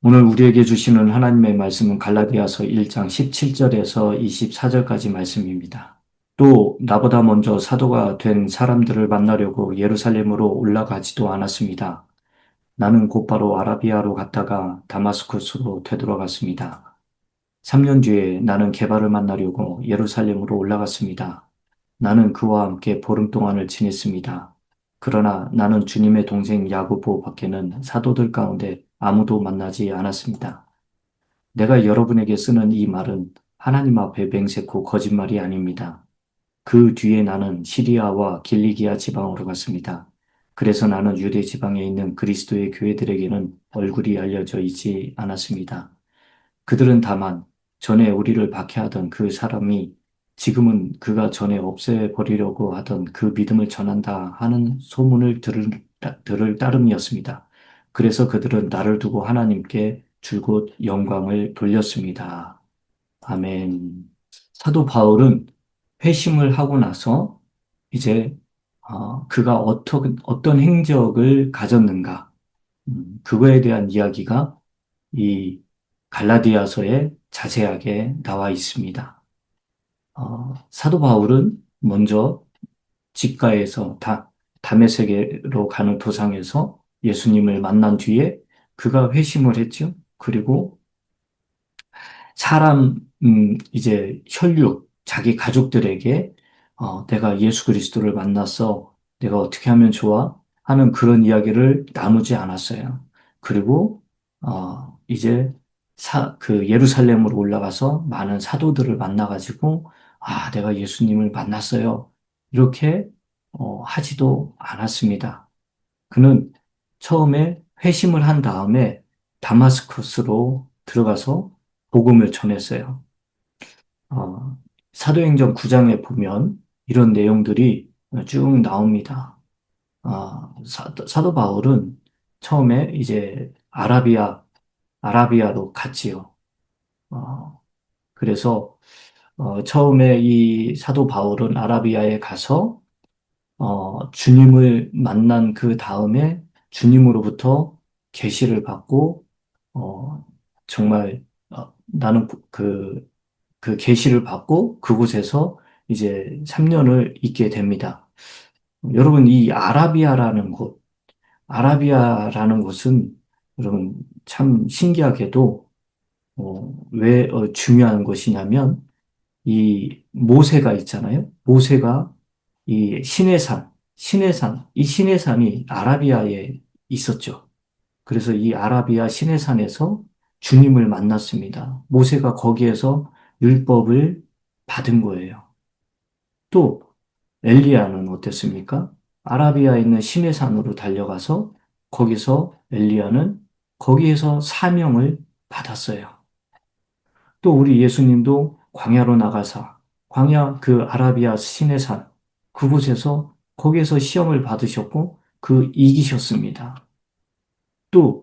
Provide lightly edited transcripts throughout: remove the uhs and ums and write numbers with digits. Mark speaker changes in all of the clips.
Speaker 1: 오늘 우리에게 주시는 하나님의 말씀은 갈라디아서 1장 17절에서 24절까지 말씀입니다. 또 나보다 먼저 사도가 된 사람들을 만나려고 예루살렘으로 올라가지도 않았습니다. 나는 곧바로 아라비아로 갔다가 다마스쿠스로 되돌아갔습니다. 3년 뒤에 나는 게바를 만나려고 예루살렘으로 올라갔습니다. 나는 그와 함께 보름 동안을 지냈습니다. 그러나 나는 주님의 동생 야고보 밖에는 사도들 가운데 아무도 만나지 않았습니다. 내가 여러분에게 쓰는 이 말은 하나님 앞에 맹세코 거짓말이 아닙니다. 그 뒤에 나는 시리아와 길리기아 지방으로 갔습니다. 그래서 나는 유대 지방에 있는 그리스도의 교회들에게는 얼굴이 알려져 있지 않았습니다. 그들은 다만 전에 우리를 박해하던 그 사람이 지금은 그가 전에 없애버리려고 하던 그 믿음을 전한다 하는 소문을 들을 따름이었습니다. 그래서 그들은 나를 두고 하나님께 줄곧 영광을 돌렸습니다. 아멘. 사도 바울은 회심을 하고 나서 이제 그가 어떤 행적을 가졌는가, 그거에 대한 이야기가 이 갈라디아서에 자세하게 나와 있습니다. 사도 바울은 먼저 직가에서 다메섹으로 가는 도상에서 예수님을 만난 뒤에 그가 회심을 했죠. 그리고 이제 혈육, 자기 가족들에게 내가 예수 그리스도를 만났어. 내가 어떻게 하면 좋아? 하는 그런 이야기를 나누지 않았어요. 그리고, 이제 그 예루살렘으로 올라가서 많은 사도들을 만나가지고, 내가 예수님을 만났어요. 이렇게, 하지도 않았습니다. 그는 처음에 회심을 한 다음에 다마스커스로 들어가서 복음을 전했어요. 사도행전 9장에 보면 이런 내용들이 쭉 나옵니다. 사도 바울은 처음에 이제 아라비아로 갔지요. 그래서 처음에 이 사도 바울은 아라비아에 가서 주님을 만난 그 다음에 주님으로부터 계시를 받고, 정말, 나는 그 계시를 받고 그곳에서 이제 3년을 있게 됩니다. 여러분, 이 아라비아라는 곳은 여러분 참 신기하게도, 왜 중요한 것이냐면, 이 모세가 있잖아요. 모세가 이 이 시내산이 아라비아에 있었죠. 그래서 이 아라비아 시내산에서 주님을 만났습니다. 모세가 거기에서 율법을 받은 거예요. 또 엘리야는 어땠습니까? 아라비아에 있는 시내산으로 달려가서 거기에서 사명을 받았어요. 또 우리 예수님도 광야로 나가사 광야 그 아라비아 시내산 그곳에서 거기에서 시험을 받으셨고 이기셨습니다. 또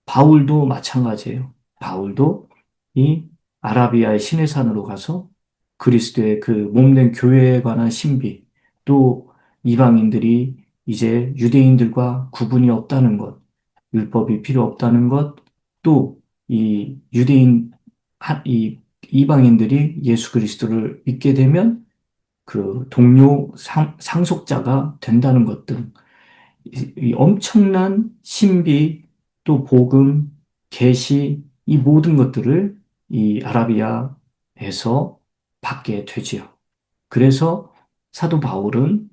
Speaker 1: 바울도 마찬가지예요. 바울도 이 아라비아의 시내산으로 가서 그리스도의 그 몸된 교회에 관한 신비, 또 이방인들이 이제 유대인들과 구분이 없다는 것, 율법이 필요 없다는 것, 또 이 이 이방인들이 예수 그리스도를 믿게 되면 그 동료 상속자가 된다는 것 등, 이 엄청난 신비, 또 복음, 계시, 이 모든 것들을 이 아라비아에서 받게 되지요. 그래서 사도 바울은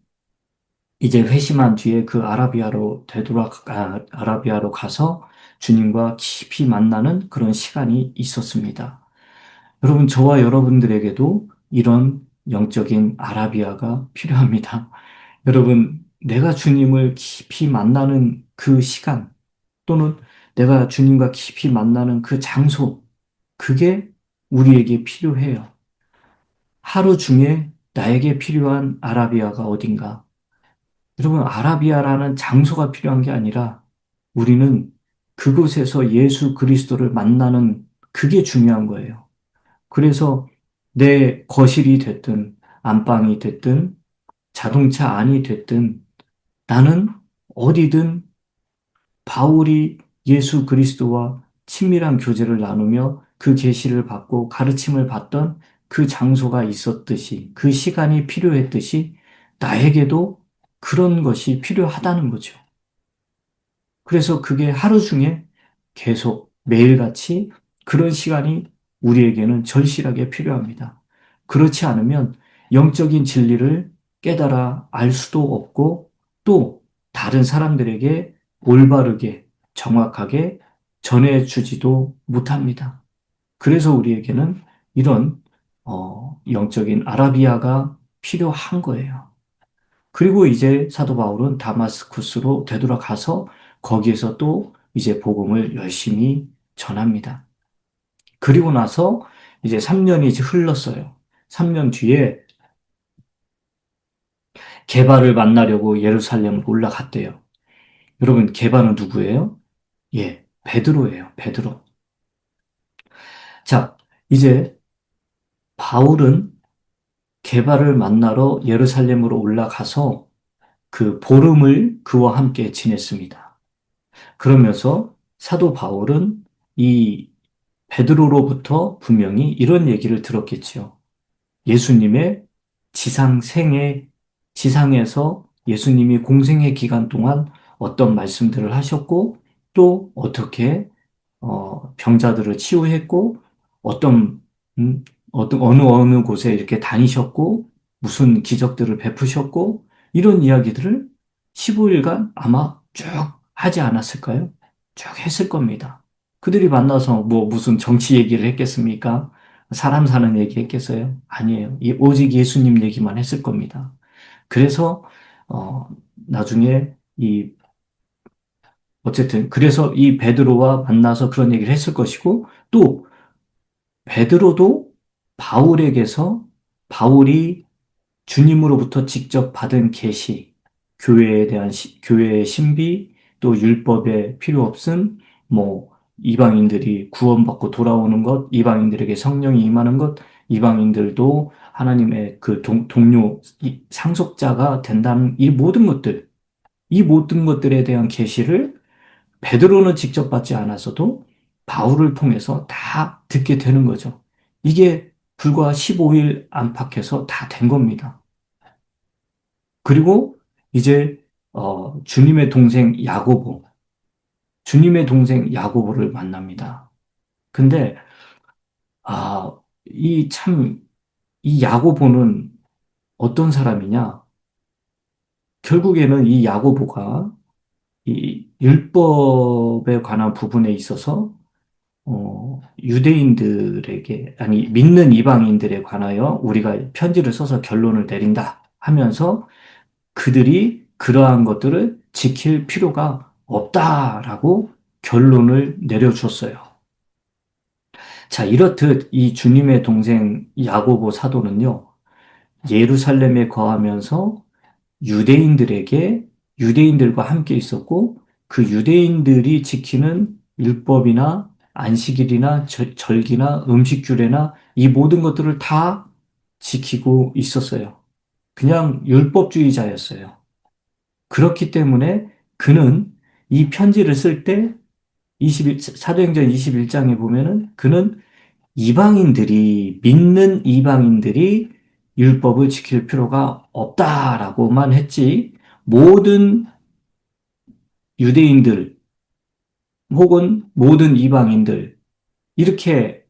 Speaker 1: 이제 회심한 뒤에 그 아라비아로 가서 주님과 깊이 만나는 그런 시간이 있었습니다. 여러분, 저와 여러분들에게도 이런 영적인 아라비아가 필요합니다. 여러분, 내가 주님을 깊이 만나는 그 시간, 또는 내가 주님과 깊이 만나는 그 장소, 그게 우리에게 필요해요. 하루 중에 나에게 필요한 아라비아가 어딘가? 여러분, 아라비아라는 장소가 필요한 게 아니라 우리는 그곳에서 예수 그리스도를 만나는 그게 중요한 거예요. 그래서 내 거실이 됐든, 안방이 됐든, 자동차 안이 됐든, 나는 어디든 바울이 예수 그리스도와 친밀한 교제를 나누며 그 계시를 받고 가르침을 받던 그 장소가 있었듯이 그 시간이 필요했듯이 나에게도 그런 것이 필요하다는 거죠. 그래서 그게 하루 중에 계속 매일같이 그런 시간이 우리에게는 절실하게 필요합니다. 그렇지 않으면 영적인 진리를 깨달아 알 수도 없고 또 다른 사람들에게 올바르게 정확하게 전해주지도 못합니다. 그래서 우리에게는 이런 영적인 아라비아가 필요한 거예요. 그리고 이제 사도 바울은 다마스쿠스로 되돌아가서 거기에서 또 이제 복음을 열심히 전합니다. 그리고 나서 이제 3년이 이제 흘렀어요. 3년 뒤에 게바를 만나려고 예루살렘으로 올라갔대요. 여러분, 게바는 누구예요? 예, 베드로예요. 베드로. 자, 이제 바울은 게바를 만나러 예루살렘으로 올라가서 그 보름을 그와 함께 지냈습니다. 그러면서 사도 바울은 이 베드로로부터 분명히 이런 얘기를 들었겠지요. 예수님의 지상에서 예수님이 공생의 기간 동안 어떤 말씀들을 하셨고, 또 어떻게 병자들을 치유했고, 어떤, 어느 곳에 이렇게 다니셨고, 무슨 기적들을 베푸셨고, 이런 이야기들을 15일간 아마 쭉 하지 않았을까요? 쭉 했을 겁니다. 그들이 만나서 뭐 무슨 정치 얘기를 했겠습니까? 사람 사는 얘기 했겠어요? 아니에요. 오직 예수님 얘기만 했을 겁니다. 그래서, 나중에 어쨌든, 그래서 이 베드로와 만나서 그런 얘기를 했을 것이고, 또 베드로도 바울에게서 바울이 주님으로부터 직접 받은 계시, 교회에 대한 교회의 신비, 또 율법의 필요 없음, 뭐 이방인들이 구원받고 돌아오는 것, 이방인들에게 성령이 임하는 것, 이방인들도 하나님의 그 동료, 상속자가 된다는 이 모든 것들에 대한 계시를 베드로는 직접 받지 않았어도 바울을 통해서 다 듣게 되는 거죠. 이게 불과 15일 안팎에서 다 된 겁니다. 그리고 이제 주님의 동생 야고보를 만납니다. 근데 이 참, 이 야고보는 어떤 사람이냐? 결국에는 이 야고보가 이 율법에 관한 부분에 있어서 유대인들에게, 아니, 믿는 이방인들에 관하여 우리가 편지를 써서 결론을 내린다 하면서 그들이 그러한 것들을 지킬 필요가 없다라고 결론을 내려줬어요. 자, 이렇듯 이 주님의 동생 야고보 사도는요, 예루살렘에 거하면서 유대인들에게 유대인들과 함께 있었고 그 유대인들이 지키는 율법이나 안식일이나 절기나 음식규례나 이 모든 것들을 다 지키고 있었어요. 그냥 율법주의자였어요. 그렇기 때문에 그는 이 편지를 쓸 때 사도행전 21장에 보면은 그는 믿는 이방인들이 율법을 지킬 필요가 없다라고만 했지, 모든 유대인들 혹은 모든 이방인들, 이렇게,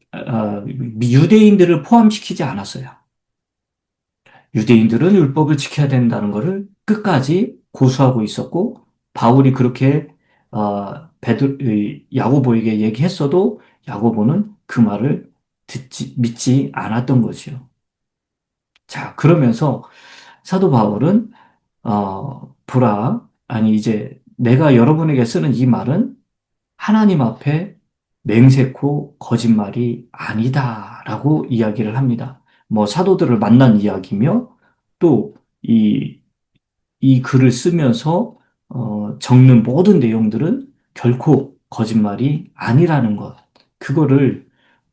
Speaker 1: 유대인들을 포함시키지 않았어요. 유대인들은 율법을 지켜야 된다는 것을 끝까지 고수하고 있었고, 바울이 그렇게, 야고보에게 얘기했어도 야고보는 그 말을 믿지 않았던 거지요. 자, 그러면서 사도 바울은 이제 내가 여러분에게 쓰는 이 말은 하나님 앞에 맹세코 거짓말이 아니다라고 이야기를 합니다. 뭐 사도들을 만난 이야기며 또 이 글을 쓰면서 적는 모든 내용들은 결코 거짓말이 아니라는 것. 그거를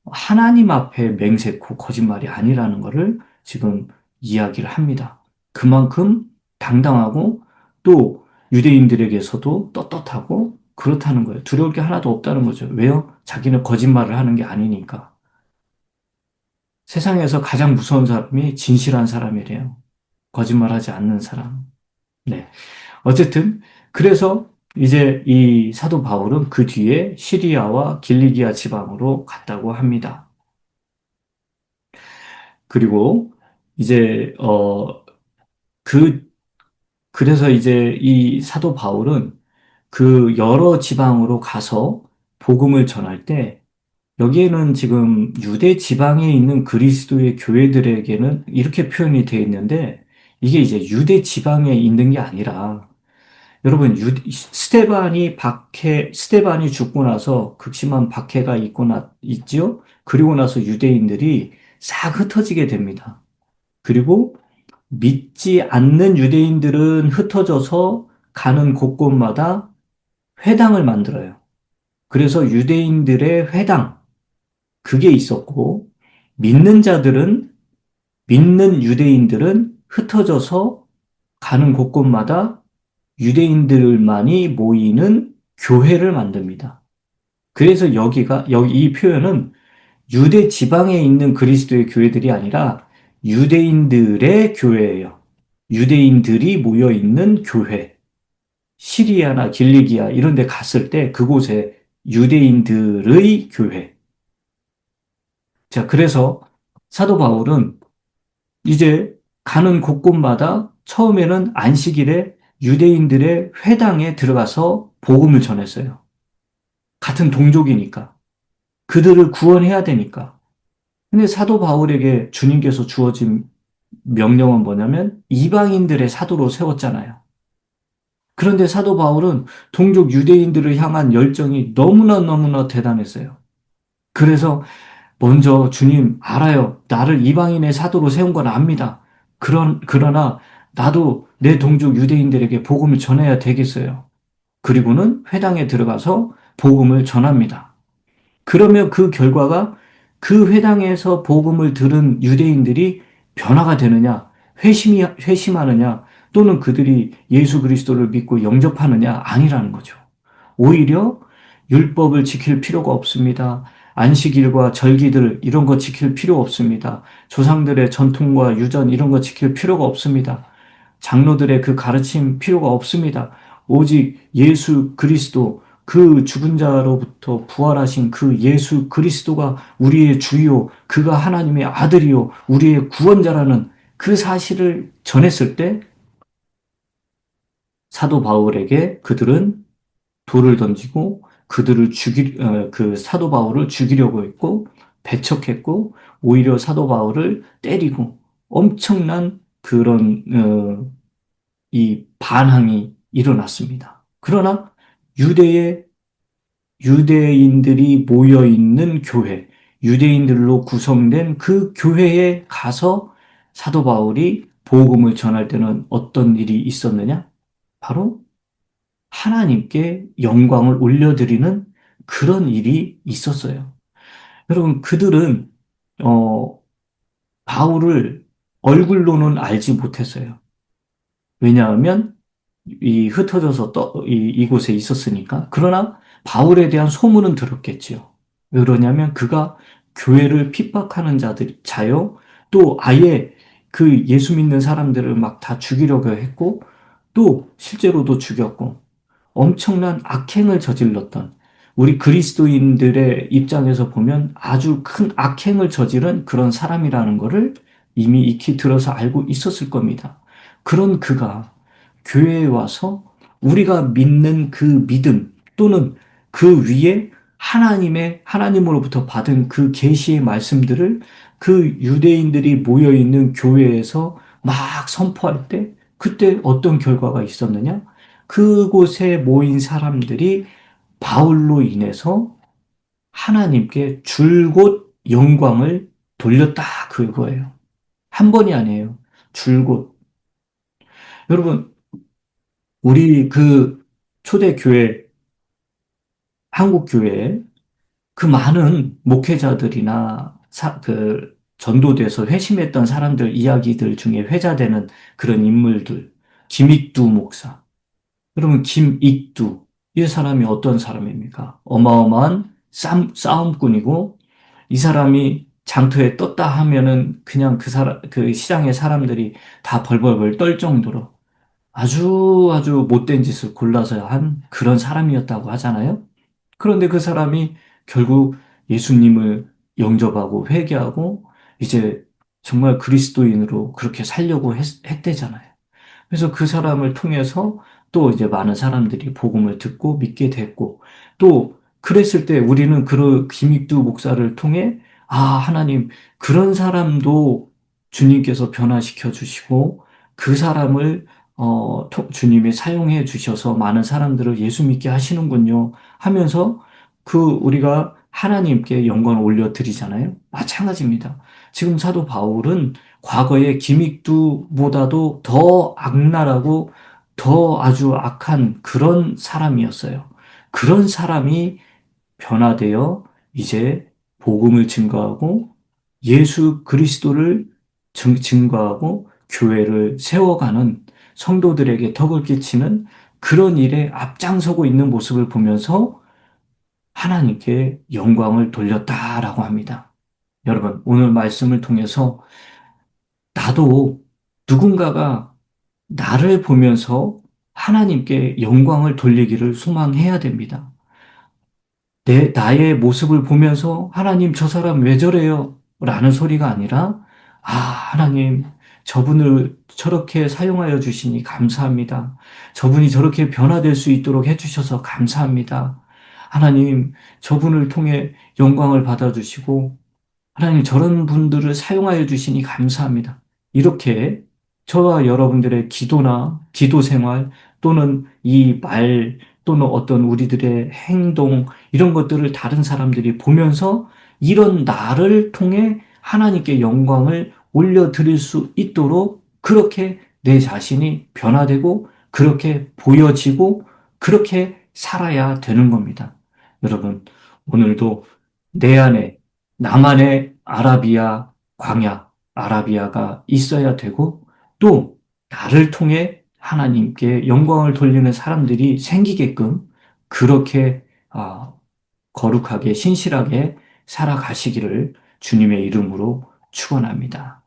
Speaker 1: 하나님 앞에 맹세코 거짓말이 아니라는 것을 지금 이야기를 합니다. 그만큼 당당하고 또 유대인들에게서도 떳떳하고 그렇다는 거예요. 두려울 게 하나도 없다는 거죠. 왜요? 자기는 거짓말을 하는 게 아니니까. 세상에서 가장 무서운 사람이 진실한 사람이래요. 거짓말하지 않는 사람. 네. 어쨌든 그래서 이제 이 사도 바울은 그 뒤에 시리아와 길리기아 지방으로 갔다고 합니다. 그리고 이제 그 그래서 이제 이 사도 바울은 그 여러 지방으로 가서 복음을 전할 때 여기에는 지금 유대 지방에 있는 그리스도의 교회들에게는 이렇게 표현이 되어 있는데 이게 이제 유대 지방에 있는 게 아니라 여러분, 스테반이 죽고 나서 극심한 박해가 있지요? 그리고 나서 유대인들이 싹 흩어지게 됩니다. 그리고 믿지 않는 유대인들은 흩어져서 가는 곳곳마다 회당을 만들어요. 그래서 유대인들의 회당, 그게 있었고, 믿는 자들은, 믿는 유대인들은 흩어져서 가는 곳곳마다 유대인들만이 모이는 교회를 만듭니다. 그래서 여기 이 표현은 유대 지방에 있는 그리스도의 교회들이 아니라 유대인들의 교회예요. 유대인들이 모여 있는 교회. 시리아나 길리기아 이런 데 갔을 때 그곳에 유대인들의 교회. 자, 그래서 사도 바울은 이제 가는 곳곳마다 처음에는 안식일에 유대인들의 회당에 들어가서 복음을 전했어요. 같은 동족이니까. 그들을 구원해야 되니까. 근데 사도 바울에게 주님께서 주어진 명령은 뭐냐면 이방인들의 사도로 세웠잖아요. 그런데 사도 바울은 동족 유대인들을 향한 열정이 너무나 대단했어요. 그래서 먼저 주님 알아요. 나를 이방인의 사도로 세운 건 압니다. 그러나 나도 내 동족 유대인들에게 복음을 전해야 되겠어요. 그리고는 회당에 들어가서 복음을 전합니다. 그러면 그 결과가 그 회당에서 복음을 들은 유대인들이 변화가 되느냐, 회심하느냐, 또는 그들이 예수 그리스도를 믿고 영접하느냐, 아니라는 거죠. 오히려 율법을 지킬 필요가 없습니다. 안식일과 절기들 이런 거 지킬 필요 없습니다. 조상들의 전통과 유전 이런 거 지킬 필요가 없습니다. 장로들의 그 가르침 필요가 없습니다. 오직 예수 그리스도 그 죽은 자로부터 부활하신 그 예수 그리스도가 우리의 주요, 그가 하나님의 아들이요, 우리의 구원자라는 그 사실을 전했을 때 사도 바울에게 그들은 돌을 던지고 그 사도 바울을 죽이려고 했고, 배척했고, 오히려 사도 바울을 때리고, 엄청난 그런, 이 반항이 일어났습니다. 그러나 유대의 유대인들이 모여 있는 교회, 유대인들로 구성된 그 교회에 가서 사도 바울이 복음을 전할 때는 어떤 일이 있었느냐? 바로 하나님께 영광을 올려드리는 그런 일이 있었어요. 여러분, 그들은, 어, 바울을 얼굴로는 알지 못했어요. 왜냐하면 이 흩어져서 이곳에 있었으니까. 그러나 바울에 대한 소문은 들었겠지요. 왜 그러냐면 그가 교회를 핍박하는 자요. 또 아예 그 예수 믿는 사람들을 막 다 죽이려고 했고, 또 실제로도 죽였고, 엄청난 악행을 저질렀던 우리 그리스도인들의 입장에서 보면 아주 큰 악행을 저지른 그런 사람이라는 것을 이미 익히 들어서 알고 있었을 겁니다. 그런 그가 교회에 와서 우리가 믿는 그 믿음 또는 그 위에 하나님으로부터 받은 그 계시의 말씀들을 그 유대인들이 모여 있는 교회에서 막 선포할 때 그때 어떤 결과가 있었느냐? 그곳에 모인 사람들이 바울로 인해서 하나님께 줄곧 영광을 돌렸다 그거예요. 한 번이 아니에요. 줄곧. 여러분, 우리 그 초대교회, 한국교회 그 많은 목회자들이나 전도돼서 회심했던 사람들 이야기들 중에 회자되는 그런 인물들, 김익두 목사. 여러분, 김익두. 이 사람이 어떤 사람입니까? 어마어마한 싸움꾼이고, 이 사람이 장터에 떴다 하면은 그냥 그 시장의 사람들이 다 벌벌벌 떨 정도로 아주 아주 못된 짓을 골라서 한 그런 사람이었다고 하잖아요. 그런데 그 사람이 결국 예수님을 영접하고 회개하고 이제 정말 그리스도인으로 그렇게 살려고 했대잖아요. 그래서 그 사람을 통해서 또 이제 많은 사람들이 복음을 듣고 믿게 됐고, 또 그랬을 때 우리는 그 김익두 목사를 통해, 아, 하나님, 그런 사람도 주님께서 변화시켜 주시고 그 사람을 주님이 사용해 주셔서 많은 사람들을 예수 믿게 하시는군요 하면서 우리가 하나님께 영광을 올려드리잖아요. 마찬가지입니다. 지금 사도 바울은 과거의 김익두보다도 더 악랄하고 더 아주 악한 그런 사람이었어요. 그런 사람이 변화되어 이제 복음을 증거하고 예수 그리스도를 증거하고 교회를 세워가는 성도들에게 덕을 끼치는 그런 일에 앞장서고 있는 모습을 보면서 하나님께 영광을 돌렸다라고 합니다. 여러분, 오늘 말씀을 통해서 나도 누군가가 나를 보면서 하나님께 영광을 돌리기를 소망해야 됩니다. 나의 모습을 보면서 하나님 저 사람 왜 저래요? 라는 소리가 아니라 아, 하나님 저분을 저렇게 사용하여 주시니 감사합니다. 저분이 저렇게 변화될 수 있도록 해주셔서 감사합니다. 하나님 저분을 통해 영광을 받아주시고 하나님 저런 분들을 사용하여 주시니 감사합니다. 이렇게 저와 여러분들의 기도나 기도 생활 또는 이 말 또는 어떤 우리들의 행동 이런 것들을 다른 사람들이 보면서 이런 나를 통해 하나님께 영광을 올려드릴 수 있도록 그렇게 내 자신이 변화되고 그렇게 보여지고 그렇게 살아야 되는 겁니다. 여러분, 오늘도 내 안에 나만의 아라비아 광야, 아라비아가 있어야 되고 또 나를 통해 하나님께 영광을 돌리는 사람들이 생기게끔 그렇게 거룩하게 신실하게 살아가시기를 주님의 이름으로 축원합니다.